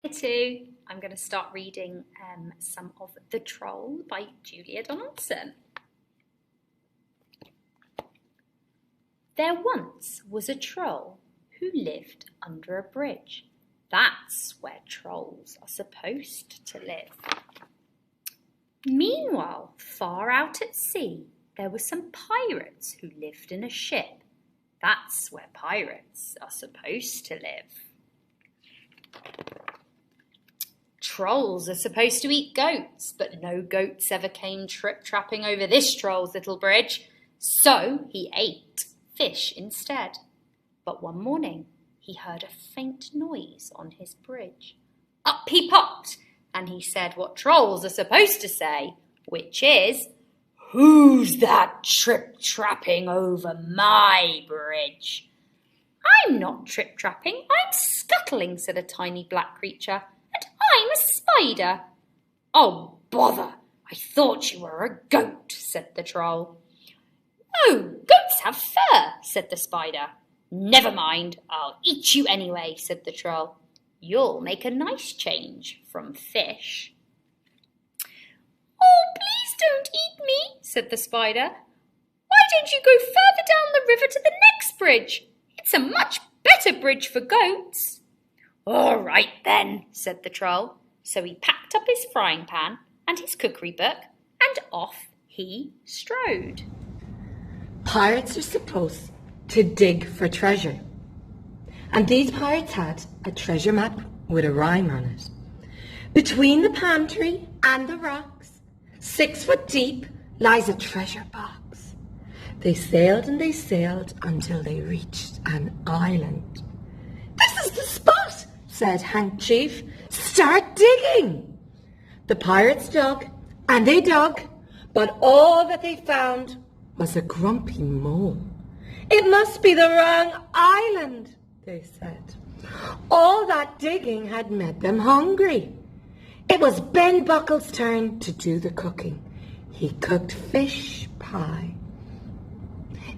Too. I'm going to start reading some of The Troll by Julia Donaldson. There once was a troll who lived under a bridge. That's where trolls are supposed to live. Meanwhile, far out at sea, there were some pirates who lived in a ship. That's where pirates are supposed to live. Trolls are supposed to eat goats, but no goats ever came trip-trapping over this troll's little bridge, so he ate fish instead. But one morning he heard a faint noise on his bridge. Up he popped, and he said what trolls are supposed to say, which is, "Who's that trip-trapping over my bridge?" "I'm not trip-trapping, I'm scuttling," said a tiny black creature. "I'm a spider." "Oh, bother! I thought you were a goat," said the troll. "No, goats have fur," said the spider. "Never mind, I'll eat you anyway," said the troll. "You'll make a nice change from fish." "Oh, please don't eat me," said the spider. "Why don't you go further down the river to the next bridge? It's a much better bridge for goats." "All right then," said the troll. So he packed up his frying pan and his cookery book, and off he strode. Pirates are supposed to dig for treasure. And these pirates had a treasure map with a rhyme on it. Between the palm tree and the rocks, 6 foot deep, lies a treasure box. They sailed and they sailed until they reached an island. "This is the spot," said Hank Chief. "Start digging." The pirates dug and they dug, but all that they found was a grumpy mole. "It must be the wrong island," they said. All that digging had made them hungry. It was Ben Buckle's turn to do the cooking. He cooked fish pie.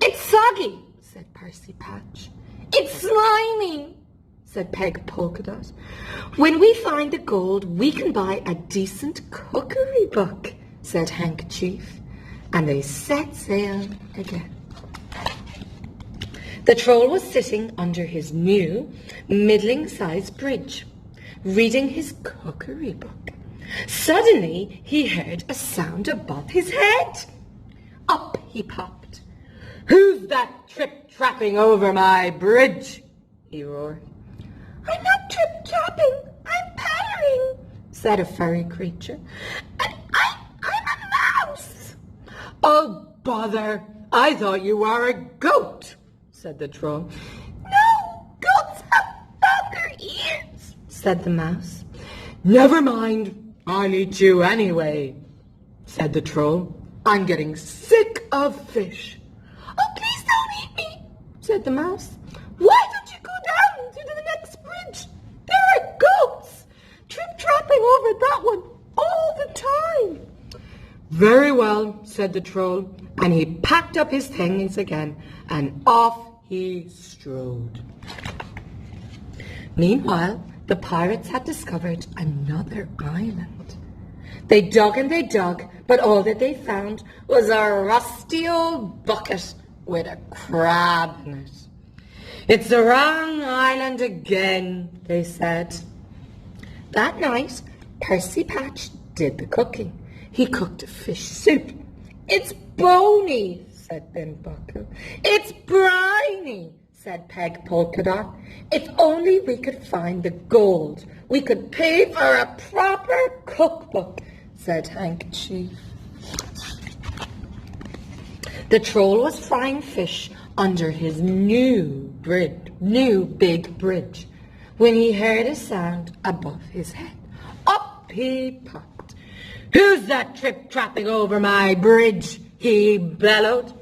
"It's soggy," said Percy Patch. "It's slimy," said Peg Polkadot. "When we find the gold, we can buy a decent cookery book," said Hank Chief. And they set sail again. The troll was sitting under his new, middling-sized bridge, reading his cookery book. Suddenly, he heard a sound above his head. Up he popped. "Who's that trip-trapping over my bridge?" he roared. "I'm not trip-trapping, I'm pattering," said a furry creature. "And I'm a mouse." "Oh, bother! I thought you were a goat," said the troll. "No, goats have longer ears," said the mouse. "Never mind, I'll eat you anyway," said the troll. "I'm getting sick of fish." "Oh, please don't eat me," said the mouse. "Why don't you go down to the next bridge? There are goats trip-trapping over that one all the time." "Very well," said the troll, and he packed up his things again, and off he strode. Meanwhile, the pirates had discovered another island. They dug and they dug, but all that they found was a rusty old bucket with a crab in it. "It's the wrong island again," they said. That night, Percy Patch did the cooking. He cooked a fish soup. "It's bony," said Ben Buckle. "It's briny," said Peg Polkadot. "If only we could find the gold, we could pay for a proper cookbook," said Hank Chief. The troll was frying fish under his new big bridge when he heard a sound above his head. Up he popped. "Who's that trip-trapping over my bridge?" he bellowed.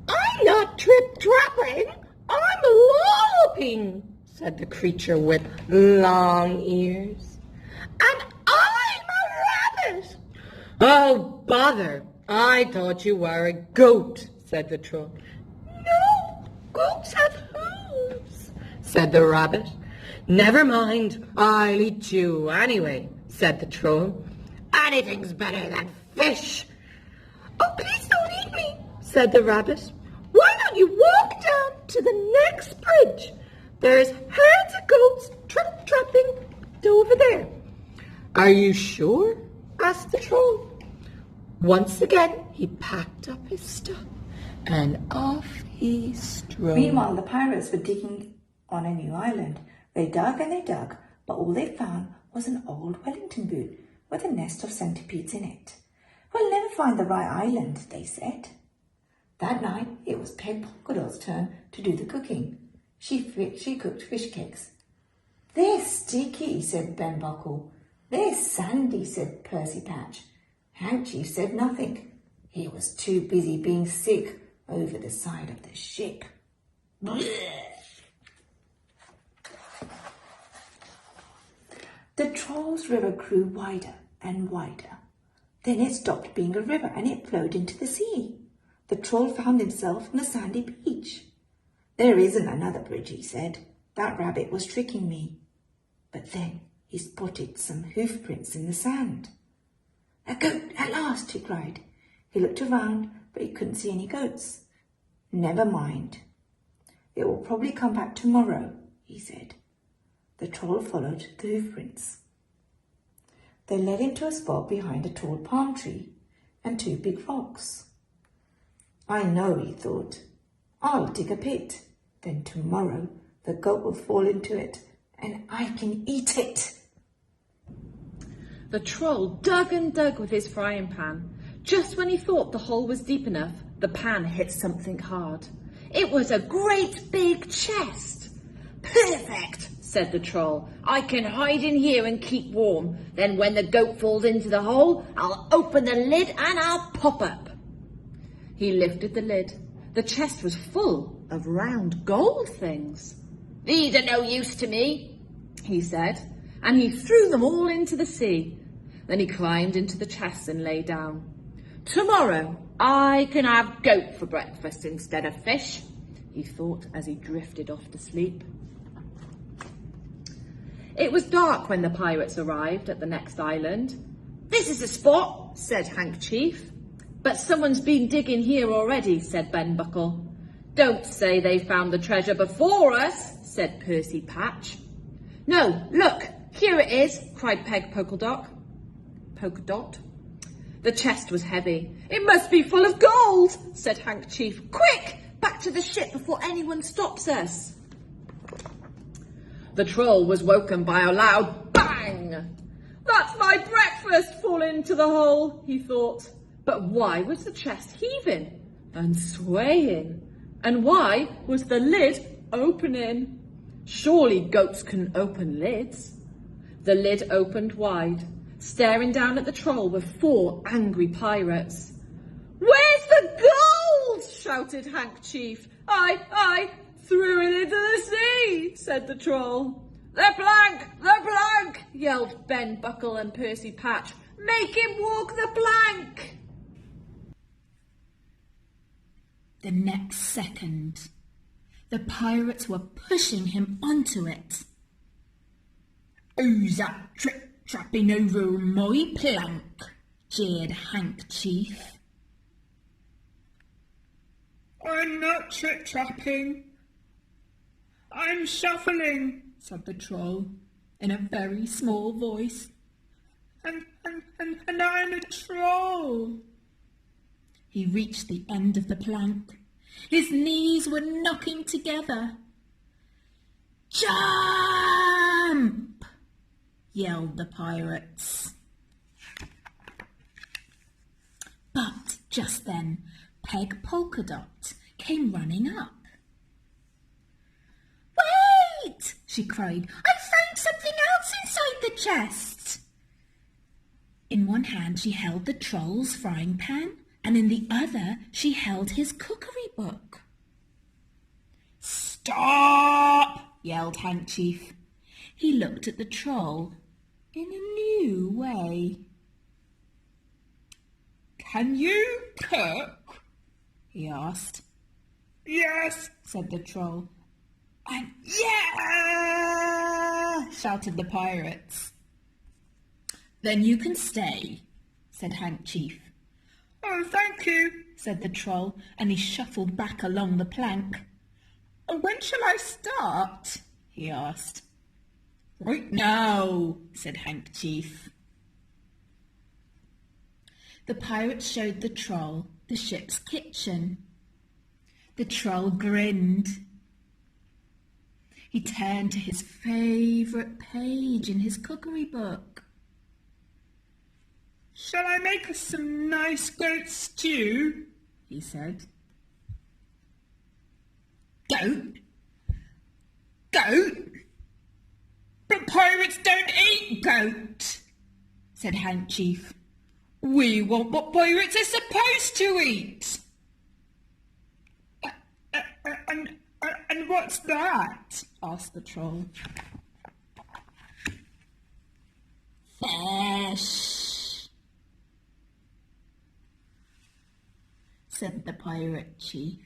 "I'm not trip-trapping, I'm lolloping," said the creature with long ears. "And I'm a rabbit." "Oh, bother! I thought you were a goat," said the troll. "No, goats have hooves," said the rabbit. "Never mind, I'll eat you anyway," said the troll. "Anything's better than fish." "Oh, please don't eat me," said the rabbit. "Why don't you walk down to the next bridge? There's herds of goats trip-trapping over there." "Are you sure?" asked the troll. Once again he packed up his stuff and off he strode. Meanwhile, the pirates were digging on a new island. They dug and they dug, but all they found was an old Wellington boot with a nest of centipedes in it. "We'll never find the right island," they said. That night it was Peg Polkadot's turn to do the cooking. She cooked fish cakes. "They're sticky," said Ben Buckle. "They're sandy," said Percy Patch. Handkerchief said nothing. He was too busy being sick over the side of the ship. The Troll's river grew wider and wider. Then it stopped being a river and it flowed into the sea. The Troll found himself on a sandy beach. "There isn't another bridge," he said. "That rabbit was tricking me." But then he spotted some hoof prints in the sand. "A goat at last," he cried. He looked around, but he couldn't see any goats. "Never mind. It will probably come back tomorrow," he said. The Troll followed the hoof prints. They led him to a spot behind a tall palm tree and two big rocks. "I know," he thought. "I'll dig a pit. Then tomorrow the goat will fall into it and I can eat it." The Troll dug and dug with his frying pan. Just when he thought the hole was deep enough, the pan hit something hard. It was a great big chest. "Perfect," said the Troll. "I can hide in here and keep warm. Then when the goat falls into the hole, I'll open the lid and I'll pop up." He lifted the lid. The chest was full of round gold things. "These are no use to me," he said, and he threw them all into the sea. Then he climbed into the chest and lay down. "Tomorrow I can have goat for breakfast instead of fish," he thought as he drifted off to sleep. It was dark when the pirates arrived at the next island. "This is the spot," said Handkerchief. "But someone's been digging here already," said Ben Buckle. "Don't say they found the treasure before us," said Percy Patch. "No, look, here it is," cried Peg Polkadot. The chest was heavy. "It must be full of gold," said Handkerchief. "Quick, back to the ship before anyone stops us." The Troll was woken by a loud bang. "That's my breakfast falling into the hole," he thought. But why was the chest heaving and swaying? And why was the lid opening? Surely goats couldn't open lids. The lid opened wide. Staring down at the Troll were 4 angry pirates. "Where's the gold?" shouted Handkerchief. I threw it into the sea," said the Troll. The plank, yelled Ben Buckle and Percy Patch. "Make him walk the plank." The next second, the pirates were pushing him onto it. "Who's that trip-trapping over my plank?" jeered Handkerchief. "I'm not trip-trapping. I'm shuffling," said the Troll in a very small voice. And I'm a troll." He reached the end of the plank. His knees were knocking together. "Jump!" yelled the pirates. But just then, Peg Polkadot came running up. "Wait!" she cried. "I found something else inside the chest." In one hand she held the Troll's frying pan, and in the other she held his cookery book. "Stop!" yelled Handkerchief. He looked at the Troll in a new way. "Can you cook?" he asked. "Yes," said the Troll. and yes!" shouted the pirates. Then you can stay, said Handkerchief. Oh, thank you. Said the troll, and he shuffled back along the plank. When shall I start? He asked. Right now, said Handkerchief. The pirates showed the troll the ship's kitchen. The troll grinned. He turned to his favourite page in his cookery book. Shall I make us some nice goat stew? He said. Goat? Goat? But pirates don't eat goat, said Handkerchief. We want what pirates are supposed to eat. And what's that? Asked the troll. Fish, said the pirate chief.